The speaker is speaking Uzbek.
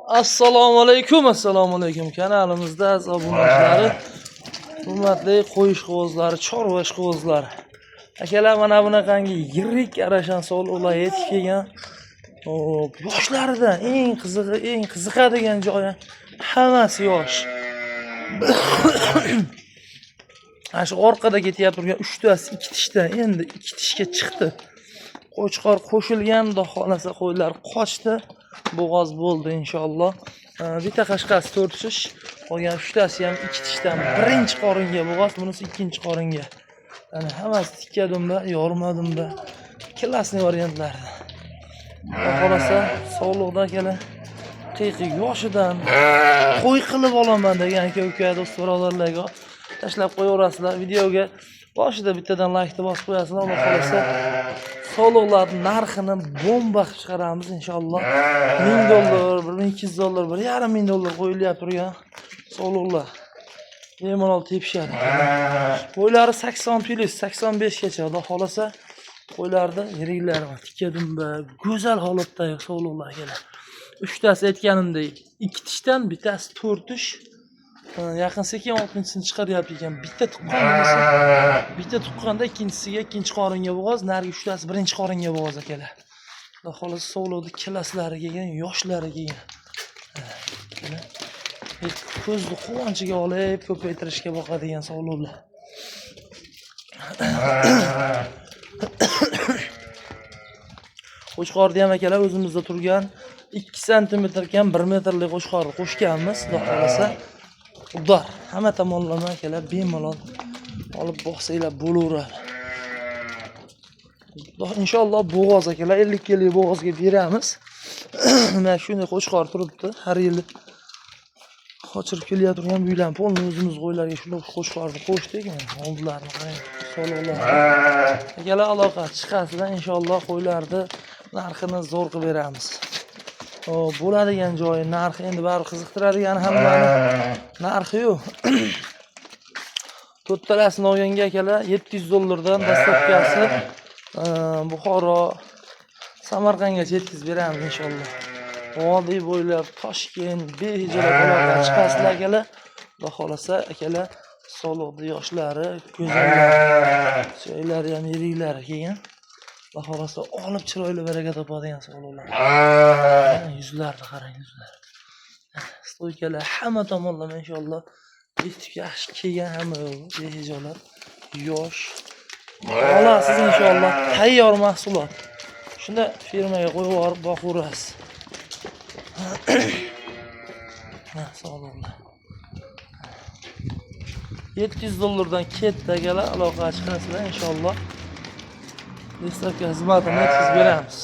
Assalomu alaykum kanalimizda aziz obunachilari, hurmatli qo'yish qog'ozlari, chorva qog'ozlari. Akalar mana bunaqangi yirik arashan sovliqlar yetib kelgan. Yoshlaridan eng qiziqadigan joyi hammasi yosh. Ana shu orqada ketyapti turgan 3 tasi 2 tishdan endi 2 tishga chiqdi. Qo'chqor qo'shilgan, xudo xolasa qo'ylar qochdi. Bo'g'oz bo'ldi inshaalloh. Bitta qashqasi 4 tish, qolgan 3 tasi ham 2 tishdan birinchi qoringa bo'g'oz, bunisi ikkinchi qoringa. Ana hammasi tikkadimda, yormadimda. Klassniy variantlar. Xudo xolasa sog'liqda akalar qiyiq yoshidan qo'y qilib olaman degan aka-uka do'st birodarlarga tashlab qo'yaverasizlar. Videoga boshida bittadan like bosib qo'yasizlar. Xudo xolasa sog'liqlarning narxini bomba qilib chiqaramiz inshaalloh. $1000, $1200, $1,500 qo'yilyapti turgan sog'liqlar. Bemalol tepishadi. Qo'ylari 80+, 85gacha xudo xolasa qo'ylarda yiriklari bor. Tikkadimba, go'zal holatdagi sog'liqlar kelar. 3 tasi aytganimdek 2 tishdan, bittasi 4 tish. Yaqin sekin 6-chisini chiqaryapti ekan. Bitta tuqqan bo'lsa, bitta tuqqanda ikkinchisiga ikkinchi qoringa bo'g'oz, narigi 3 tasi birinchi qoringa bo'g'oz akalar. Xudo xolasa sog'liqni klasslari kelgan, yoshlari kelgan. Ko'zni quvonchiga olib ko'paytirishga boqadigan sog'liqlar. Qo'chqorni ham akalar o'zimizda turgan 2 sm kam 1 metrlik qo'chqorni qo'shganmiz, xudo xolasa. Udar, hamma tomonlama akalar bemalol olib boqsanglar bo'laveradi. Inshaalloh bo'g'oz akalar 50 kg bo'g'ozga beramiz. Mana shunday qo'chqor turibdi. Har yil qochirib kelayotgan buylan polni o'zimiz qo'ylarga shunday qo'chqorni qo'shdik. Oldlarni qarang, sog'liqlar. Akalar aloqa chiqasizlar inshaalloh qo'ylarni narxini zo'r qilib beramiz. Bo'ladigan joyi narxi endi baribir qiziqtiradigan hammani narxi yo'q. To'ttalasini olganga akalar $700 dan dastlabkasi Buxoro, Samarqandgacha yetkazib beramiz inshaalloh. Vodiy bo'ylab Toshkent, behijolat aloqa chiqasizlar akalar. Xudo xolasa akalar sog'liqli yoshlari, go'zallar, joylari ham yiriklari kelgan. Xudo xolasa olib chiroyli baraka topadigan sog'liqlar. Yuzlarni qarang, yuzlar. Stoykalar hamma tomonlama inshaalloh yetib yaxshi kelgan, hamma behijolat, yosh. Olasiz inshaalloh tayyor mahsulot. Shunda firmaga qo'yib yuborib boqaverasiz. Sog'liqlar. $700 dan ketdi akalar, aloqa chiqasizlar inshaalloh. Dastlabki xizmatini yetkazib beramiz.